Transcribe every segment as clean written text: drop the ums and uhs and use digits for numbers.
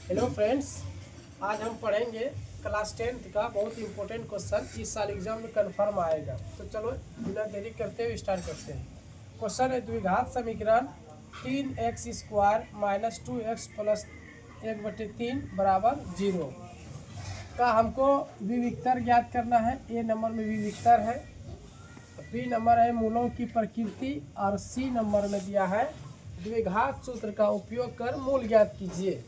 Hello friends, आज हम पढ़ेंगे क्लास 10th का बहुत इंपॉर्टेंट क्वेश्चन। इस साल एग्जाम में कंफर्म आएगा। तो चलो बिना देरी करते हुए स्टार्ट करते हैं। क्वेश्चन है द्विघात समीकरण 3x² माइनस 2x प्लस 1/3 बराबर 0 का हमको विविक्तर ज्ञात करना है। ए नंबर में विविक्तर है, बी नंबर है मूलों की प्रकृति और सी नंबर में दिया है द्विघात सूत्र का उपयोग कर मूल ज्ञात कीजिए।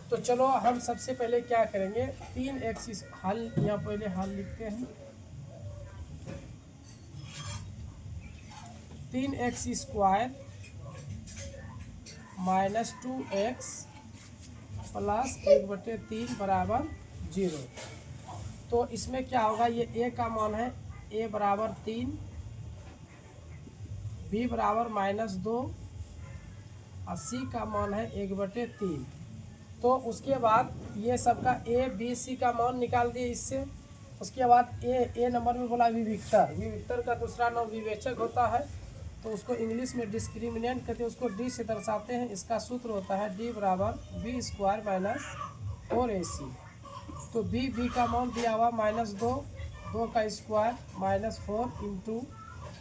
तो चलो हम सबसे पहले क्या करेंगे, 3x हल यहाँ पहले हल लिखते हैं। 3x² माइनस 2x प्लस 1/3 बराबर 0। तो इसमें क्या होगा, ये a का मान है a बराबर 3, b बराबर -2 और c का मान है 1/3। तो उसके बाद ये सबका a b c का मान निकाल दिए इससे। उसके बाद ए नंबर में बोला विविक्तर। विविक्तर का दूसरा नाम विवेचक होता है, तो उसको इंग्लिश में डिस्क्रिमिनेंट कहते हैं, उसको d से दर्शाते हैं। इसका सूत्र होता है d बराबर b² माइनस 4ac। तो b का मान दिया हुआ -2, 2 का स्क्वायर -4 इंटू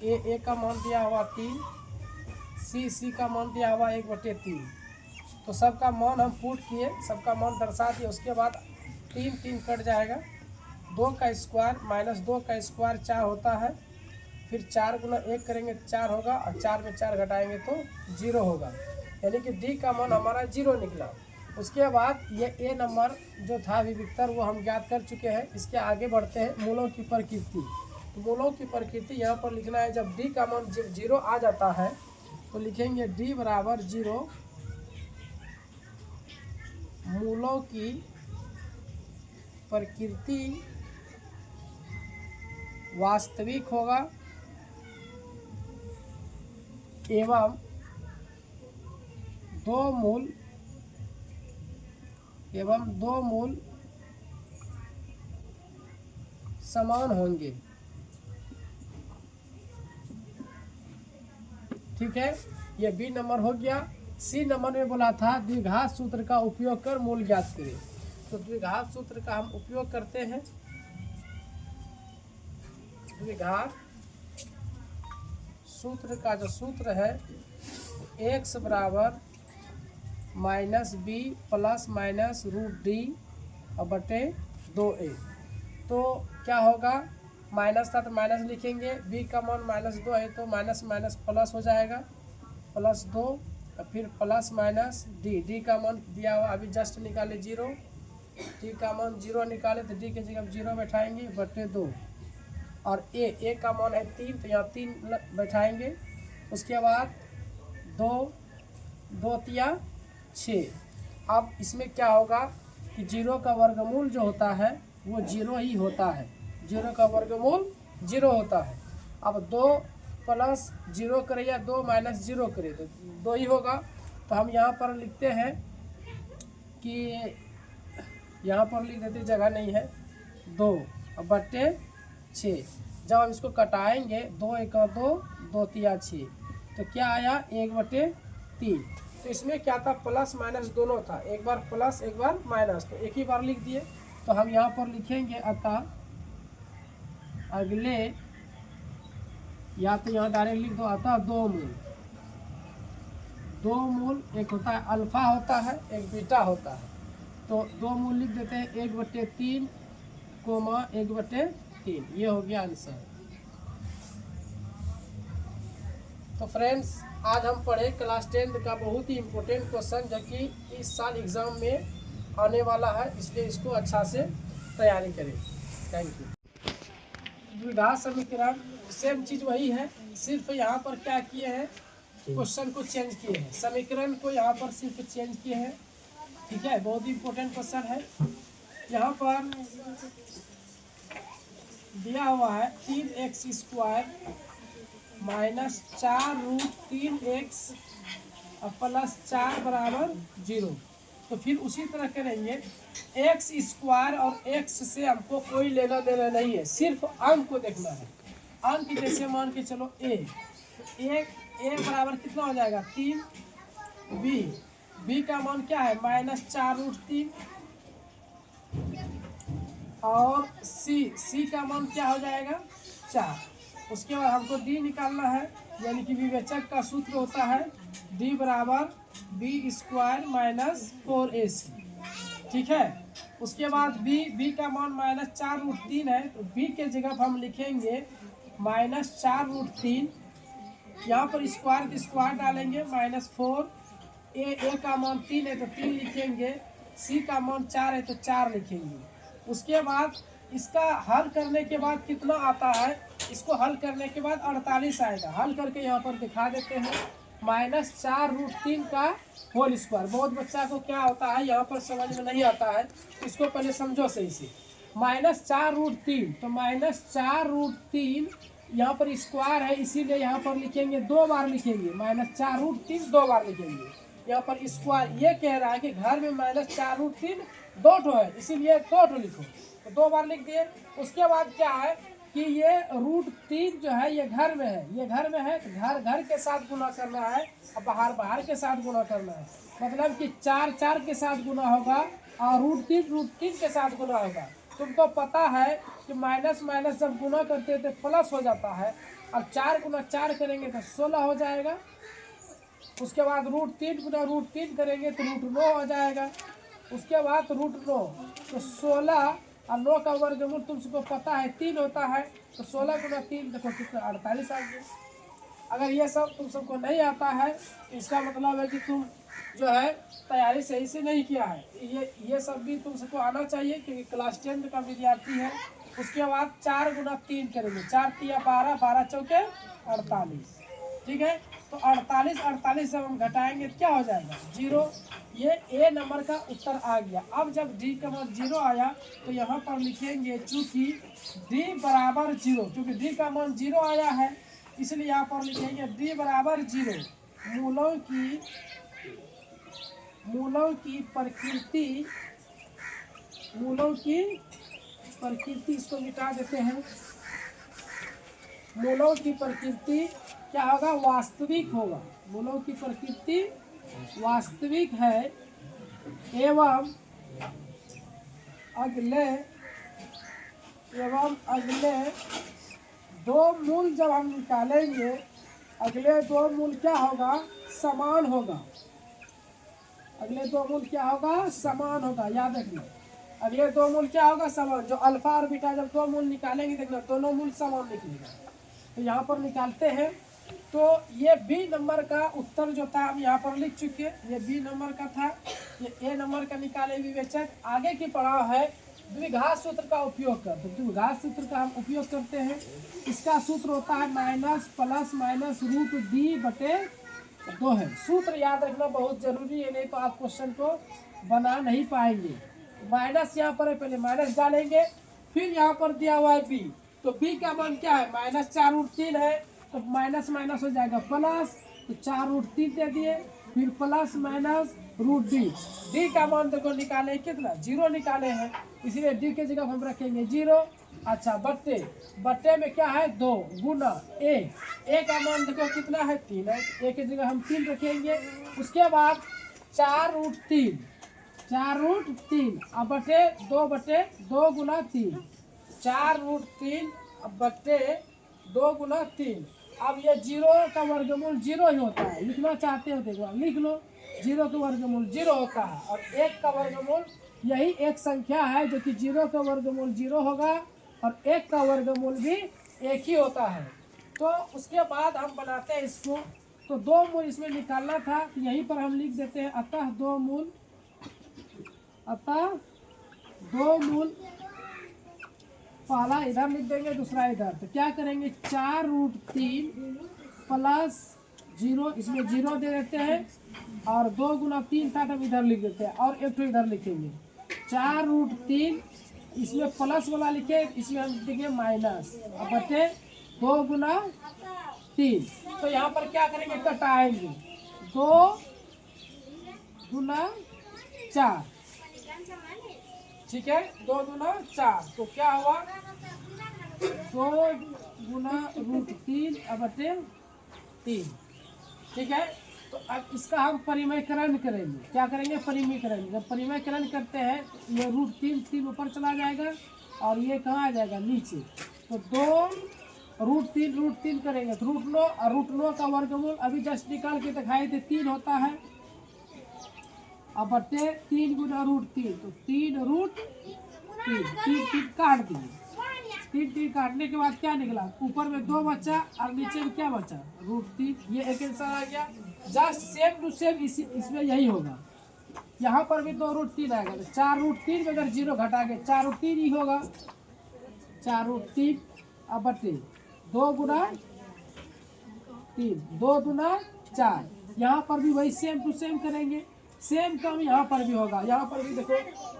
ए का मान दिया हुआ 3, सी का मान दिया हुआ 1/3। तो सबका मान हम पुट किए, सबका मान दर्शा दिए। उसके बाद 3 कट जाएगा, 2 का स्क्वायर -2 का स्क्वायर 4 होता है। फिर 4 गुना 1 करेंगे 4 होगा, और 4 में 4 घटाएंगे तो 0 होगा, यानी कि डी का मान हमारा 0 निकला। उसके बाद ये ए नंबर जो था विविक्तर वो हम ज्ञात कर चुके हैं। इसके आगे बढ़ते हैं, मूलों की प्रकृति। तो मूलों की प्रकृति यहाँ पर लिखना है। जब डी का मान 0 आ जाता है तो लिखेंगे डी बराबर 0 मूलों की प्रकृति वास्तविक होगा एवं दो मूल समान होंगे। ठीक है, ये बी नंबर हो गया। सी नंबर में बोला था द्विघात सूत्र का उपयोग कर मूल ज्ञात करें। तो द्विघात सूत्र का हम उपयोग करते हैं। द्विघात सूत्र का जो सूत्र है x बराबर -b प्लस माइनस √d/2a। तो क्या होगा, माइनस था तो माइनस लिखेंगे, b का मान -2 है तो माइनस माइनस प्लस हो जाएगा, +2 और फिर प्लस माइनस डी का मान दिया हुआ अभी जस्ट निकाले 0, डी का मान 0 निकाले तो डी के जगह 0 बैठाएंगे /2। और ए का मान है 3 तो यहाँ 3 बैठाएंगे। उसके बाद 2 तिया 6। अब इसमें क्या होगा कि 0 का वर्गमूल जो होता है वो 0 ही होता है। 0 का वर्गमूल 0 होता है। अब 2 + 0 करें या 2 - 0 करें तो 2 ही होगा। तो हम यहाँ पर लिखते हैं कि यहाँ पर लिख देते, जगह नहीं है, 2/6। जब हम इसको कटाएंगे 2 × 2, 2 तिया 6, तो क्या आया 1/3। तो इसमें क्या था, प्लस माइनस दोनों था, एक बार प्लस एक बार माइनस, तो एक ही बार लिख दिए। तो हम यहाँ पर लिखेंगे अतः अगले, या तो यहाँ डायरेक्ट लिख दो, अतः दो मूल एक होता है अल्फा होता है, एक बीटा होता है। तो 2 मूल लिख देते हैं 1/3, 1/3। ये हो गया आंसर। तो फ्रेंड्स, आज हम पढ़े क्लास 10th का बहुत ही इम्पोर्टेंट क्वेश्चन, जो कि इस साल एग्ज़ाम में आने वाला है, इसलिए इसको अच्छा से तैयारी करें। Thank you. द्विघात समीकरण सेम चीज़ वही है, सिर्फ यहाँ पर क्या किए हैं, क्वेश्चन को चेंज किए हैं, समीकरण को यहाँ पर सिर्फ चेंज किए हैं। ठीक है, बहुत ही इम्पोर्टेंट क्वेश्चन है। यहाँ पर दिया हुआ है 3x² माइनस 4√3x प्लस 4 बराबर 0। तो फिर उसी तरह करेंगे, x² और x से हमको कोई लेना देना नहीं है, सिर्फ अंक को देखना है। अंक जैसे मान के चलो a बराबर कितना हो जाएगा 3, b b का मान क्या है -4√3 और c का मान क्या हो जाएगा 4। उसके बाद हमको d निकालना है, यानी कि विवेचक का सूत्र होता है d बराबर b² - 4ac। ठीक है। उसके बाद b का मान -4√3 है, तो b के जगह हम लिखेंगे -4√3, यहाँ पर स्क्वायर के स्क्वायर डालेंगे -4। a का मान 3 है तो 3 लिखेंगे, c का मान 4 है तो 4 लिखेंगे। उसके बाद इसका हल करने के बाद कितना आता है, इसको हल करने के बाद 48 आएगा। हल करके यहाँ पर दिखा देते हैं -4√3 का होल स्क्वायर। बहुत बच्चा को क्या होता है यहाँ पर समझ में नहीं आता है, इसको पहले समझो सही से। -4√3 तो -4√3 यहाँ पर स्क्वायर है, इसीलिए यहाँ पर लिखेंगे 2 बार लिखेंगे, -4√3 2 बार लिखेंगे। यहाँ पर स्क्वायर ये कह रहा है कि घर में -4√3 2 ठो है, इसीलिए 2 ठो लिखो, तो 2 बार लिख दिए। उसके बाद क्या है कि ये √3 जो है ये घर में है, ये घर में है तो घर के साथ गुना करना है और बाहर के साथ गुना करना है। मतलब कि 4 के साथ गुना होगा और √3 के साथ गुना होगा। तुमको पता है कि माइनस माइनस जब गुना करते हैं तो प्लस हो जाता है, और 4 गुना 4 करेंगे तो 16 हो जाएगा। उसके बाद √3 गुना √3 करेंगे तो √9 हो जाएगा। उसके बाद √9 तो 16 और 9 का वर्गमूल तुमको पता है 3 होता है, तो 16 गुना 3 देखो कितना 48 आ गया। अगर ये सब तुम सबको नहीं आता है, इसका मतलब है कि तुम जो है तैयारी सही से नहीं किया है। ये सब भी तुम सबको आना चाहिए, क्योंकि क्लास 10 का विद्यार्थी है। उसके बाद 4 गुना 3 करेंगे, 4 3 12, 12 चौके 48। ठीक है, तो 48 जब हम घटाएंगे क्या हो जाएगा 0। ये ए नंबर का उत्तर आ गया। अब जब डी का मान 0 आया तो यहाँ पर लिखेंगे चूंकि डी बराबर 0, क्योंकि डी का मान 0 आया है इसलिए यहाँ पर लिखेंगे डी बराबर 0। मूलों की प्रकृति इसको मिटा देते हैं। मूलों की प्रकृति क्या होगा, वास्तविक होगा। मूलों की प्रकृति वास्तविक है एवं अगले 2 मूल जब हम निकालेंगे, अगले 2 मूल क्या होगा, समान होगा। अगले 2 मूल क्या होगा, समान होगा। याद रखना, अगले 2 मूल क्या होगा, समान। जो अल्फा और बीटा जब 2 मूल निकालेंगे देखना दोनों मूल समान निकलेगा। तो यहाँ पर निकालते हैं, तो ये बी नंबर का उत्तर जो था हम यहाँ पर लिख चुके हैं। ये बी नंबर का था, ये ए नंबर का निकाले विवेचक। आगे की पड़ाव है द्विघात सूत्र का उपयोग कर। तो द्विघात सूत्र का हम उपयोग करते हैं। इसका सूत्र होता है माइनस प्लस माइनस √d/2 है। सूत्र याद रखना बहुत जरूरी है, नहीं तो आप क्वेश्चन को बना नहीं पाएंगे। माइनस यहाँ पर है, पहले माइनस डालेंगे, फिर यहाँ पर दिया हुआ है बी, तो बी का मान क्या है -4√3 है, तो माइनस माइनस हो जाएगा प्लस, तो 4√3 दे दिए, फिर प्लस माइनस √d। डी का मान देखो निकाले कितना 0 निकाले हैं, इसीलिए डी के जगह हम रखेंगे 0। अच्छा, बट्टे में क्या है 2 गुना ए का मान देखो कितना है 3 है, ए के जगह हम 3 रखेंगे। उसके बाद 4√3 अब बटे 2 गुना 3, 4√3 अब बटे 2 गुना 3। अब ये 0 का वर्गमूल 0 ही होता है, लिखना चाहते हो देखो लिख लो, 0 का वर्गमूल 0 होता है, और 1 का वर्गमूल यही एक संख्या है जो कि 0 का वर्गमूल 0 होगा और 1 का वर्गमूल भी 1 ही होता है। तो उसके बाद हम बनाते हैं इसको, तो 2 मूल इसमें निकालना था, तो यहीं पर हम लिख देते हैं अतः 2 मूल पहला इधर लिख देंगे, दूसरा इधर। तो क्या करेंगे 4√3 प्लस 0, इसमें 0 दे देते हैं, और 2 गुना 3 था हम इधर लिख देते हैं, और एक तो इधर लिखेंगे 4√3, इसमें प्लस वाला लिखे, इसमें हम लिखेंगे माइनस, और बटे 2 गुना 3। तो यहाँ पर क्या करेंगे कटाएंगे 2 गुना 4, ठीक है, 2 गुना 4, तो क्या हुआ 2 गुना √3 बटे 3, ठीक है। तो अब इसका हम परिमयकरण करेंगे। क्या करेंगे? परिमयकरण। जब परिमयकरण करते हैं तो ये √3 ऊपर चला जाएगा और ये कहाँ आ जाएगा? नीचे। तो 2 √3 करेंगे तो √9 और √9 का वर्गमूल अभी जस्ट निकाल के दिखाए थे 3 होता है। अब बटे 3 गुना √3 तो 3 3 काट दिए। 3 काटने के बाद क्या निकला? ऊपर में 2 बचा और नीचे में क्या बचा? √3। ये एक आंसर आ गया। जस्ट सेम टू सेम इसमें यही होगा। यहाँ पर भी 2 √3 आएगा तो 4 √3 में अगर 0 घटा के 4 √3 ही होगा। 4 √3 अब बटे 2 गुना 3 2 गुना 4। यहाँ पर भी वही सेम टू सेम करेंगे। सेम काम यहाँ पर भी होगा। यहाँ पर भी देखो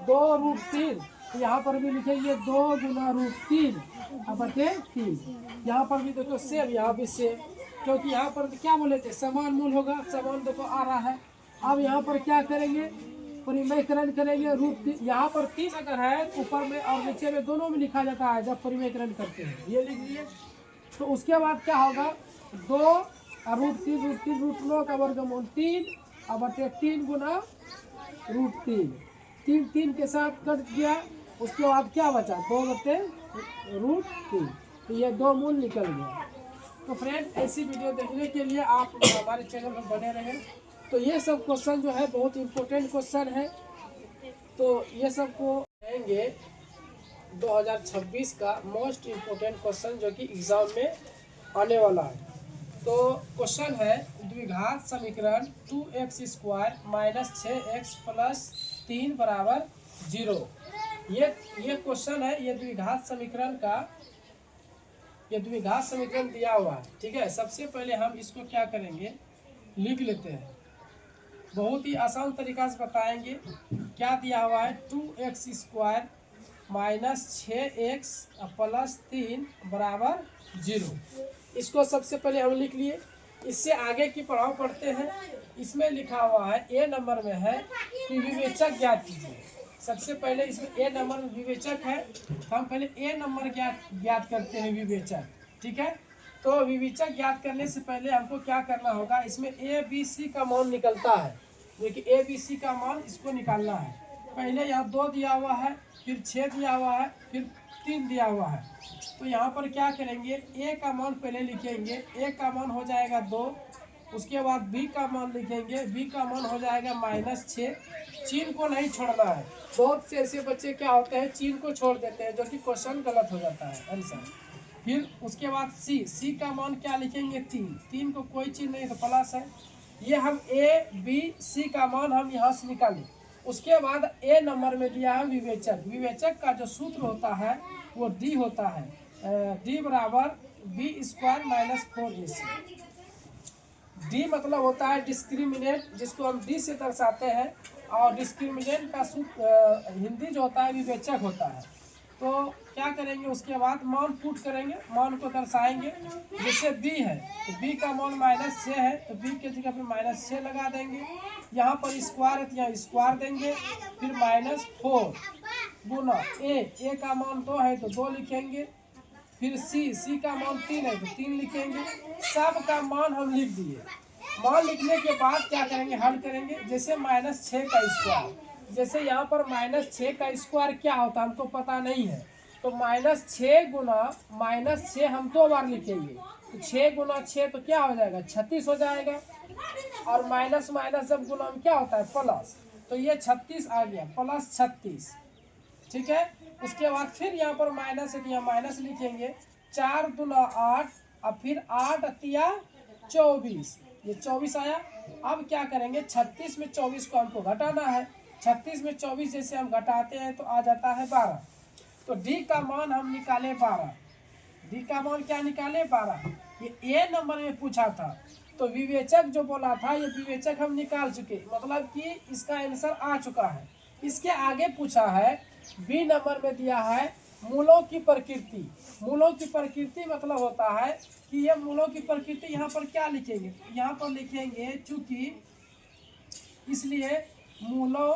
2 √3 तो यहाँ पर भी लिखेंगे 2 गुना √3 अब बटे 3। यहाँ पर भी देखो सेम, यहाँ भी सेम, क्योंकि यहाँ पर क्या बोले थे? समान मूल होगा। समान देखो आ रहा है। अब यहाँ पर क्या करेंगे? परिमयकरण करेंगे। √3 यहाँ पर 3 अगर है ऊपर में और नीचे में दोनों में लिखा जाता है जब परिमयकरण करते हैं। ये लिख लिए। तो उसके बाद क्या होगा? 2 और √3 √9 का वर्गमूल 3 और बटे 3 गुना √3। 3 के साथ कट गया। उसके बाद क्या बचा? 2 बटे √3। तो ये 2 मूल निकल गया। तो फ्रेंड, ऐसी वीडियो देखने के लिए आप हमारे चैनल पर बने रहें। तो ये सब क्वेश्चन जो है बहुत इम्पोर्टेंट क्वेश्चन है। तो ये सब को रहेंगे 2026 का मोस्ट इम्पोर्टेंट क्वेश्चन जो कि एग्जाम में आने वाला है। तो क्वेश्चन है द्विघात समीकरण 2x² - 6x + 3 = 0। ये क्वेश्चन है। ये द्विघात समीकरण दिया हुआ है। ठीक है, सबसे पहले हम इसको क्या करेंगे? लिख लेते हैं। बहुत ही आसान तरीका से बताएंगे। क्या दिया हुआ है? 2x² - 6x + 3 = 0। इसको सबसे पहले हम लिख लिए। इससे आगे की पढ़ाओ पढ़ते हैं। इसमें लिखा हुआ है ए नंबर में है कि विवेचक ज्ञात कीजिए। सबसे पहले इसमें ए नंबर में विवेचक है तो हम पहले ए नंबर ज्ञात करते हैं, विवेचक। ठीक है, तो विवेचक ज्ञात करने से पहले हमको क्या करना होगा? इसमें ए बी सी का मान निकलता है। देखिए ए बी सी का मान इसको निकालना है। पहले यहाँ 2 दिया हुआ है, फिर 6 दिया हुआ है, फिर 3 दिया हुआ है। तो यहाँ पर क्या करेंगे? ए का मान पहले लिखेंगे। ए का मान हो जाएगा 2। उसके बाद बी का मान लिखेंगे। बी का मान हो जाएगा -6। चिन्ह को नहीं छोड़ना है। बहुत से ऐसे बच्चे क्या होते हैं, चिन्ह को छोड़ देते हैं, जो कि क्वेश्चन गलत हो जाता है आंसर। फिर उसके बाद सी का मान क्या लिखेंगे? 3 को कोई चिन्ह नहीं तो प्लस है। ये हम ए बी सी का मान हम यहाँ से निकालें। उसके बाद ए नंबर में दिया है विवेचक। विवेचक का जो सूत्र होता है वो डी होता है। D = B² - 4AC। डी मतलब होता है डिस्क्रिमिनेंट, जिसको हम डी से दर्शाते हैं। और डिस्क्रिमिनेंट का सूत्र हिंदी जो होता है विवेचक होता है। तो क्या करेंगे? उसके बाद मान पुट करेंगे, मान को दर्शाएंगे। जैसे बी है तो बी का मान -6 है तो बी के जगह पे -6 लगा देंगे। यहाँ पर स्क्वायर है तो यहाँ स्क्वायर देंगे। फिर -4 गुना ए का मान 2 है तो 2 लिखेंगे। फिर सी का मान 3 है तो 3 लिखेंगे। सब का मान हम लिख दिए। मान लिखने के बाद क्या करेंगे? हल करेंगे। जैसे -6 का स्क्वायर, जैसे यहाँ पर -6 का स्क्वायर क्या होता है हमको पता नहीं है, तो -6 गुना -6 हम 2 बार लिखेंगे। तो 6 गुना 6 तो क्या हो जाएगा? 36 हो जाएगा। और माइनस माइनस जब गुना में क्या होता है? प्लस। तो ये 36 आ गया, +36। ठीक है, उसके बाद फिर यहाँ पर माइनस है तो यहाँ माइनस लिखेंगे। 4 दूना 8 और फिर 8 अतिया 24, ये 24 आया। अब क्या करेंगे? 36 में 24 को हमको घटाना है। 36 में 24 जैसे हम घटाते हैं तो आ जाता है 12। तो डी का मान हम निकाले 12। डी का मान क्या निकाले? 12। ये ए नंबर में पूछा था तो विवेचक जो बोला था ये विवेचक हम निकाल चुके, मतलब कि इसका आंसर आ चुका है। इसके आगे पूछा है बी नंबर में दिया है मूलों की प्रकृति। मूलों की प्रकृति मतलब होता है कि ये मूलों की प्रकृति यहाँ पर क्या लिखेंगे? यहाँ पर लिखेंगे चूंकि, इसलिए मूलों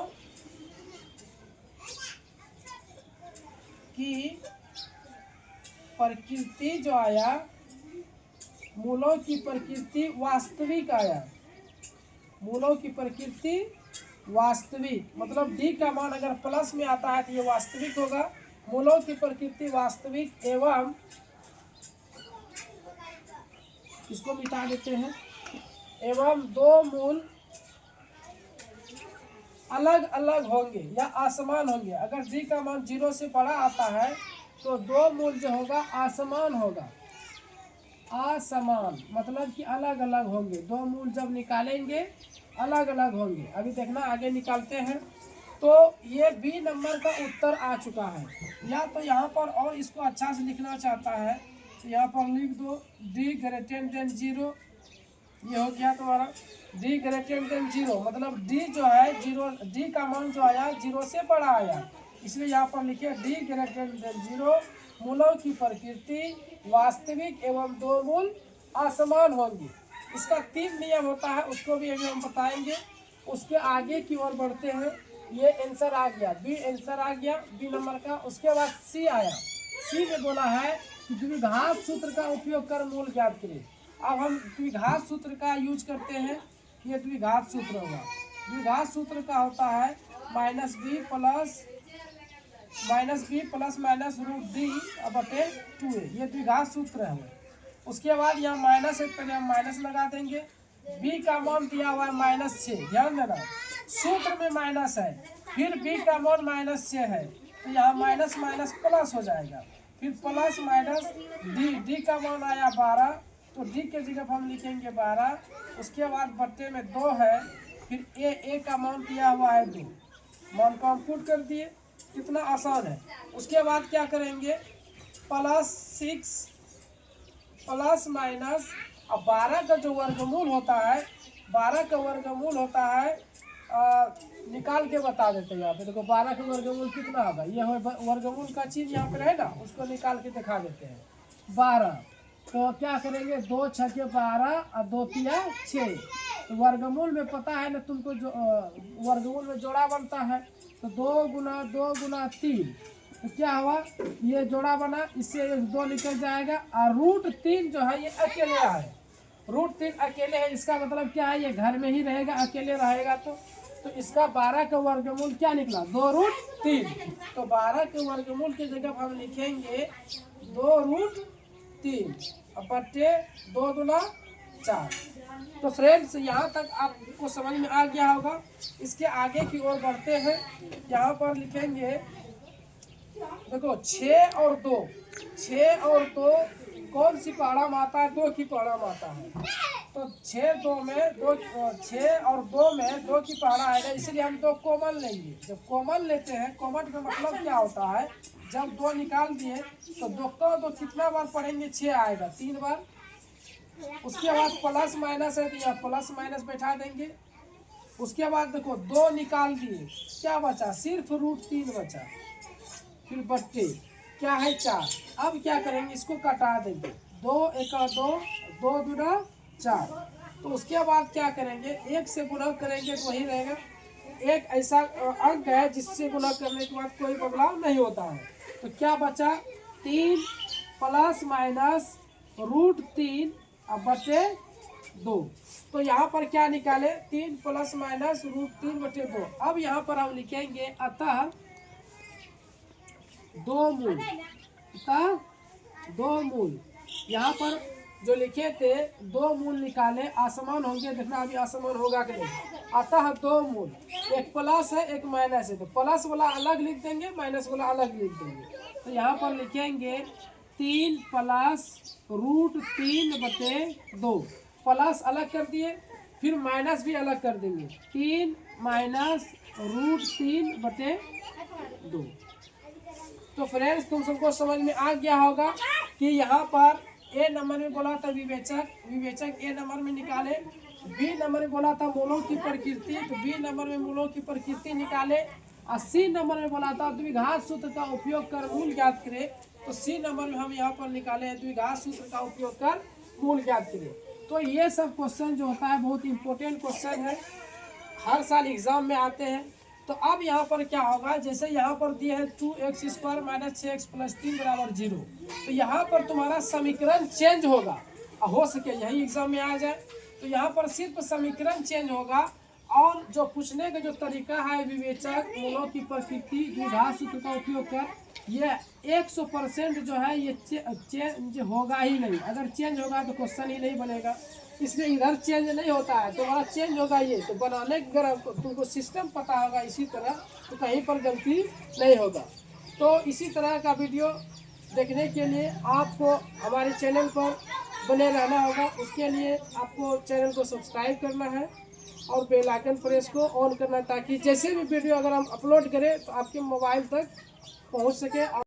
की प्रकृति जो आया, मूलों की प्रकृति वास्तविक आया। मूलों की प्रकृति वास्तविक, मतलब डी का मान अगर प्लस में आता है तो ये वास्तविक होगा। मूलों की प्रकृति वास्तविक एवं, इसको मिटा देते हैं, एवं दो मूल अलग अलग होंगे या असमान होंगे। अगर डी का मान 0 से बड़ा आता है तो दो मूल जो होगा असमान होगा। असमान मतलब कि अलग अलग होंगे, दो मूल जब निकालेंगे अलग अलग होंगे। अभी देखना आगे निकालते हैं। तो ये बी नंबर का उत्तर आ चुका है। या तो यहाँ पर और इसको अच्छा से लिखना चाहता है तो यहाँ पर लिख दो डी ग्रेटर देन 0। ये हो गया तुम्हारा डी ग्रेटर देन 0, मतलब डी जो है 0, डी का मान जो आया 0 से बड़ा आया, इसलिए यहाँ पर लिखिए डी ग्रेटर देन 0। मूलों की प्रकृति वास्तविक एवं दो मूल असमान होंगी। इसका 3 नियम होता है, उसको भी अभी हम बताएंगे। उसके आगे की ओर बढ़ते हैं। ये आंसर आ गया, बी आंसर आ गया बी नंबर का। उसके बाद सी आया। सी में बोला है कि द्विघात सूत्र का उपयोग कर मूल ज्ञात करें। अब हम द्विघात सूत्र का यूज करते हैं। ये द्विघात सूत्र होगा। द्विघात सूत्र का होता है minus b plus minus root d बटे 2a। ये द्विघात सूत्र है। उसके बाद यहाँ माइनस है, पहले हम माइनस लगा देंगे। b का मान दिया हुआ है -6, ध्यान देना सूत्र में माइनस है, फिर b का मान -6 है तो यहाँ माइनस माइनस प्लस हो जाएगा, फिर प्लस माइनस डी का मान आया 12 तो डी के जगह हम लिखेंगे 12। उसके बाद बट्टे में 2 है, फिर ए का मान दिया हुआ है 2, मान को हम पुट कर दिए। कितना आसान है। उसके बाद क्या करेंगे +6 प्लस माइनस, अब 12 का जो वर्गमूल होता है, 12 का वर्गमूल होता है निकाल के बता देते हैं यहाँ पे। देखो 12 का वर्गमूल कितना होगा, ये वर्गमूल का चीज़ यहाँ पे है ना, उसको निकाल के दिखा देते हैं। 12 तो क्या करेंगे 2 6 के 12 और 2 3 6। तो वर्गमूल में पता है ना तुमको, जो वर्गमूल में जोड़ा बनता है तो 2 गुना 3 तो क्या हुआ, ये जोड़ा बना, इससे 2 निकल जाएगा। और रूट 3 जो है ये अकेले है, रूट 3 अकेले है। इसका मतलब क्या है, ये घर में ही रहेगा, अकेले रहेगा। तो इसका 12 का वर्गमूल क्या निकला 2√3। तो 12 के वर्गमूल की जगह हम लिखेंगे 2√3 बट्टे 2 दूना 4। तो फ्रेंड्स यहाँ तक आपको समझ में आ गया होगा। इसके आगे की ओर बढ़ते हैं। यहाँ पर लिखेंगे देखो 6 और 2 कौन सी पहाड़ा में आता है, 2 की पहाड़ा में आता है। तो 6 और 2 में 2 की पहाड़ा आएगा, इसलिए हम 2 कॉमन लेंगे। जब कॉमन लेते हैं, कॉमन का मतलब क्या होता है, जब 2 निकाल दिए तो 2 को 2 कितना बार पढ़ेंगे, 6 आएगा 3 बार। उसके बाद प्लस माइनस है तो यहाँ प्लस माइनस बैठा देंगे। उसके बाद देखो 2 निकाल दिए, क्या बचा, सिर्फ √3 बचा, फिर बट्टे क्या है 4। अब क्या करेंगे, इसको कटा देंगे, 2 × 2 2 दूना 4। तो उसके बाद क्या करेंगे, 1 से गुणा करेंगे तो वही रहेगा। एक ऐसा अंक है जिससे गुणा करने के बाद कोई बदलाव नहीं होता है। तो क्या बचा 3 प्लस माइनस √3 अब बटे 2। तो यहाँ पर क्या निकाले 3 प्लस माइनस √3 बटे 2। अब यहाँ पर हम लिखेंगे अतः 2 मूल, अतः 2 मूल। यहाँ पर जो लिखे थे 2 मूल निकाले, आसमान होंगे, देखना अभी आसमान होगा कि नहीं। अतः 2 मूल, एक प्लस है एक माइनस है, तो प्लस वाला अलग लिख देंगे, माइनस वाला अलग लिख देंगे। तो यहाँ पर लिखेंगे 3 प्लस √3 बटे 2, प्लस अलग कर दिए, फिर माइनस भी अलग कर देंगे, 3 माइनस √3 बटे 2। तो फ्रेंड्स तुम सबको समझ में आ गया होगा कि यहाँ पर ए नंबर में बोला था विवेचक ए नंबर में निकाले, बी नंबर में बोला था मूलों की प्रकृति, तो बी नंबर में मूलों की प्रकृति निकाले, और सी नंबर में बोला था द्विघात सूत्र का उपयोग कर मूल ज्ञात करें। तो सी नंबर में हम यहाँ पर निकाले हैं द्विघात सूत्र का उपयोग कर मूल ज्ञात करें। तो ये सब क्वेश्चन जो होता है बहुत इंपॉर्टेंट क्वेश्चन है, हर साल एग्जाम में आते हैं। तो अब यहाँ पर क्या होगा, जैसे यहाँ पर दिए है 2x² - 6x + 3 = 0, तो यहाँ पर तुम्हारा समीकरण चेंज होगा, हो सके यही एग्जाम में आ जाए। तो यहाँ पर सिर्फ समीकरण चेंज होगा और जो पूछने का जो तरीका है विवेचक मूलों की प्रकृति द्विघात सूत्र का उपयोग कर, ये 100% जो है ये चेंज होगा ही नहीं। अगर चेंज होगा तो क्वेश्चन ही नहीं बनेगा, इसलिए इधर चेंज नहीं होता है, तुम्हारा चेंज होगा ये। तो बनाने अगर तुमको सिस्टम पता होगा इसी तरह तो कहीं पर गलती नहीं होगा। तो इसी तरह का वीडियो देखने के लिए आपको हमारे चैनल पर बने रहना होगा। उसके लिए आपको चैनल को सब्सक्राइब करना है और बेल आइकन प्रेस को ऑन करना, ताकि जैसे भी वीडियो अगर हम अपलोड करें तो आपके मोबाइल तक पहुंच सके।